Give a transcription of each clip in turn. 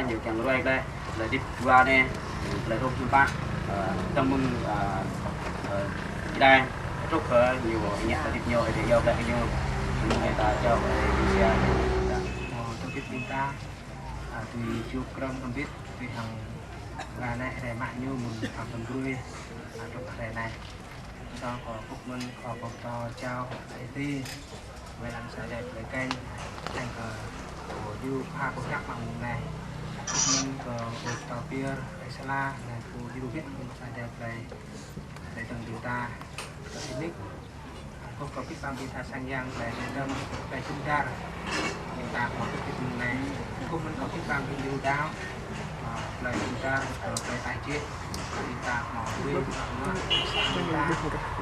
nhiều càng rồi đây là đi qua đây là không chúng ta trong mừng đây rất nhiều nhạc là đi nhiều thì vô đây nhiều người ta cho xe tôi biết chúng ta tùy chụp cầm không biết tùy hàng và này để mạng như mình làm tầm đuôi trong cái này sau có phục minh có bọc to trao để đi về làm sao đẹp lấy cây thành của du pha của các bằng này mình có một tàu bia để xa la này của du biết mình sẽ đẹp để từng điều ta có thể nick không có cái bằng ta sang giang để đâm để chúng ta chúng ta có cái việc này không mình có cái bằng điều đáo là chúng ta ở cái tài chiết chúng ta mỏ quy nó chúng ta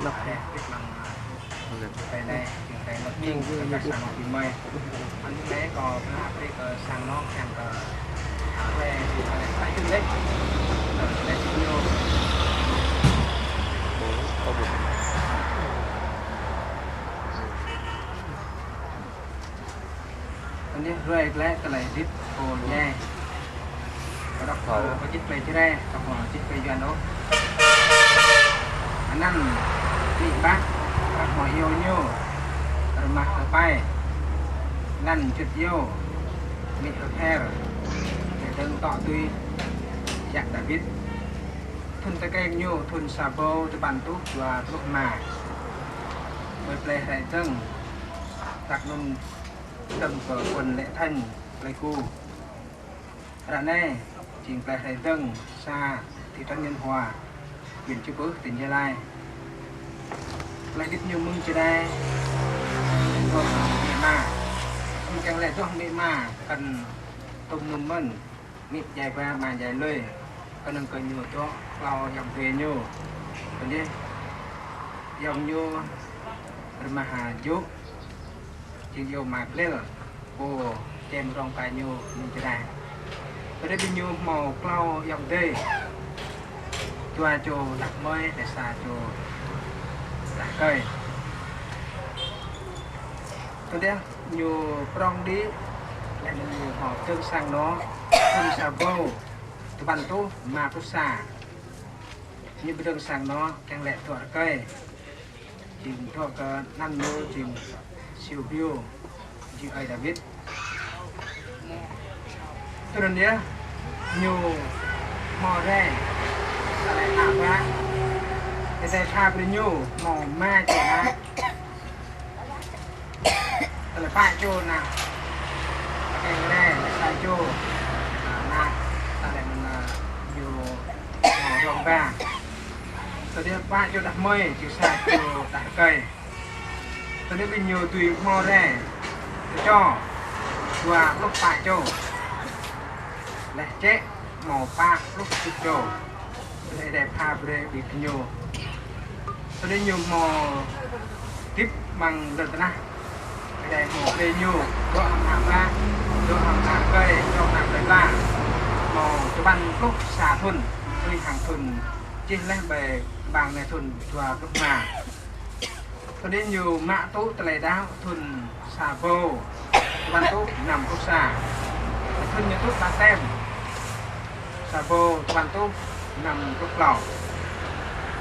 lọc đẹp cái bằng cái này cái nó nghiêng cái sản phẩm thì mây anh bé có cái sang nó càng về tại trên đấy để nhiều anh nhé rồi lấy cái này tiếp hồ nha có đọc hồ có chích về chứ đây đọc hồ chích về duyên đó anh ăn đi bác mọi yêu nhiêu rồi mặc ở bay ngăn chụp yêu mình ở hair để đừng tỏ tuy dạng đã biết thun tay cây nhiêu thun xà bô từ bàn túc và lúc mà với play hệ dâng đặt luôn tầm cờ quần lệ thanh play cu ra này trình play hệ dâng xa thì trấn nhân hòa quyền chữ bước tỉnh gia lai lại biết nhiều mừng chưa đây không mẹ mà không chẳng lẽ cho mẹ mà cần tung nôm mần mịt dài va mà dài lơi cần đừng cần nhiều cho lau dòng về nhiều còn đi dòng nhiều mà hà giúp chỉ vô mà lên cô xem rong tay nhiều mình chưa đây ở đây nhiều màu lau dòng tê cho đặt mới để xả cho đặt cây tôi đây nhiều prong đi lại nhiều họ tương sang nó không xà bô từ bàn tú mà có xả như bây giờ sang nó càng lẹ thọ cây chìm thọ cả năm mươi chìm siêu biêu như ai đã biết tôi nói nhé nhiều mò ra lại thả ra cái tay thả với nhiều mò ma cho nó là phải cho nào cái này là sai cho nào ta lại mình nhiều mò rong ra tôi đi phải cho đặt mây chứ sai cho đặt cây tôi đi bên nhiều tùy mò ra cho và lúc phải cho là chết màu ba lúc chụp cho đây đẹp ha về bị nhiều tôi đi nhiều màu tiếp bằng lần này đây màu cây nhiều độ hàm ba độ hàm cây độ hàm cây ba màu cho ban lúc xả thuần tôi hàng thuần trên lên về bằng này thuần và lúc mà tôi đi nhiều mã tốt tại đá thuần xả vô ban tốt nằm tốt xả thuần như tốt ba tem xà vô bàn tốt nằm góc lỏng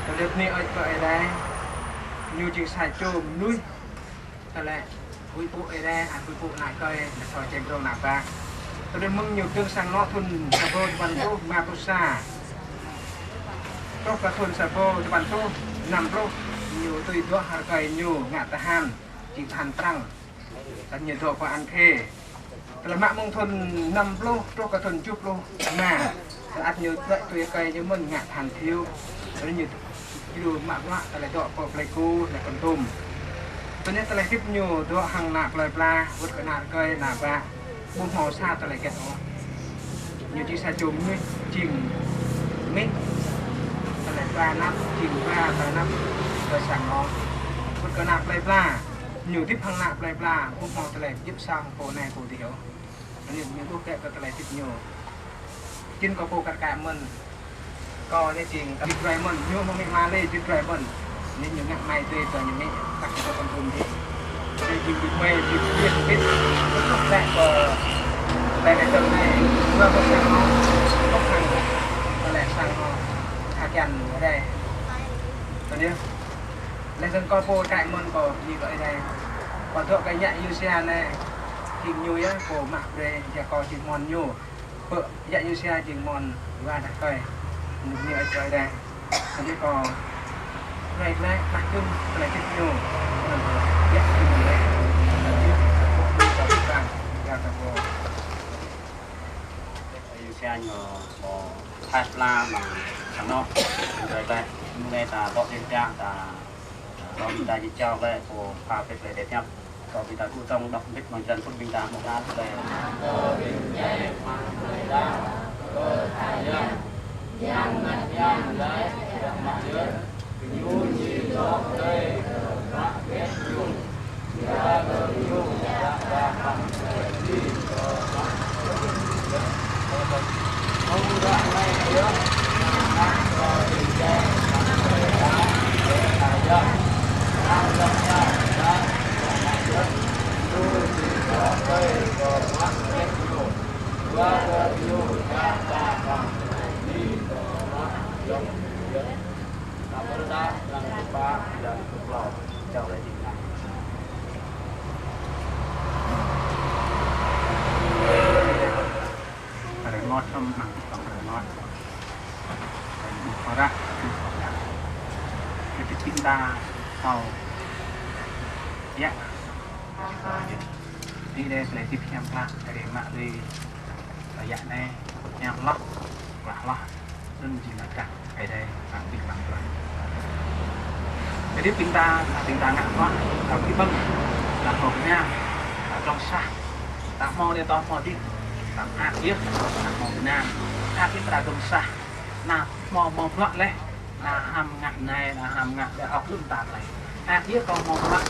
tôi được nghe ở đây như chữ xài chôm núi thật là vui phụ ở đây vui phụ lại cây là trò chơi đồ nạp ra tôi được mừng nhiều tương sang nó thuần xà vô bàn tốt mà tốt xa tốt cả thuần xà vô bàn tốt nằm tốt nhiều tùy thuốc hạ cây nhiều ngạt ta hàn chỉ hàn trăng rất nhiều thuộc và ăn khê là mạng mong thuần nằm lô tốt cả thuần chụp lô mà ăn nhiều dậy tùy cây như mình ngạt hàn thiêu nó như dù mạng loạn là dọ cọp lấy cô là con tôm ตัวนี้ตะไลทิพอยู่ตัวหังหนาปลายปลาวุฒิขนาดเกยหนาปลาบุญหอซาตะไลเกตอยู่ที่สายจุ่มนี่จริงมิตะไลปลานับจริงปลาตะนับโดยสั่งน้องวุฒิขนาดปลายปลาอยู่ที่พังหนาปลายปลาบุญหอตะไลยิบสร้างโปในโปเดียวอันนี้มีลูกแกะตะไลทิพอยู่กินกับโปกัดแกะมันก็ได้จริงจิตไรมันโยมไม่มาเลยจิตไรมันนี่อยู่งักไม่ตัวตัวอย่างนี้ตักจะคนทุนที่ได้จริงจิตไม่จิตเรียนพิษแต่ก็แต่ในตรงนี้เมื่อเขาสั่งเขาต้องทำอะไรสั่งเขาขายันหรือได้ตอนนี้ในส่วนก็โปรไก่มันก็มีก็ได้พอทั่วไก่ใหญ่ยูเซียเนี่ยจริงยูยังโปรมากเลยจะก็จริงมอนยูเปิดใหญ่ยูเซียจริงมอนว่าได้ก็มีอะไรได้ตอนนี้ก็ไรแรกตักขึ้นอะไรที่อยู่นั่นแยกขึ้นเลยยึดพวกดูต่อที่กลางยาวตะโกอยู่เชียงทัสลาบางข้างนอกเลยไปมึงเลยตาตอกเลี้ยงจ้างตาตอนได้ยินเจ้าเลยโอ้พาไปเลยเด็ดยับตอนพิธาผู้ต้องดอกมิตรมันจันทร์พุ่งบินตาหมกร้านเลยyang yang lai yang maknya yuji dok dei mak get yung ya yung ya ba ham di ko mak ông ra này nữa ăn rồi đi chơi ăn rồi đã là dân ăn dân nhà đã là dân yuji dok dei ko mak get yung ya yung ya ba ham yang berada dalam tempat yang berpulau jauh dari sini. Ada ngot sama ada ngot. Dan orang itu cinta kau ya. Đi đây là tiếp theo là để mà đi ở dạng này em lót quả lót nên chỉ là cả cái đây bằng việc bằng rồi cái tiếp chúng ta là chúng ta ngã quá ở cái vâng là hộp nha ở trong xa ta mò để to mò đi ta hạ biết là hộp nha hạ biết là trong xa là mò mò loạn lên là hàm ngặt này là hàm ngặt để học lưng tạc này hạ biết còn mò loạn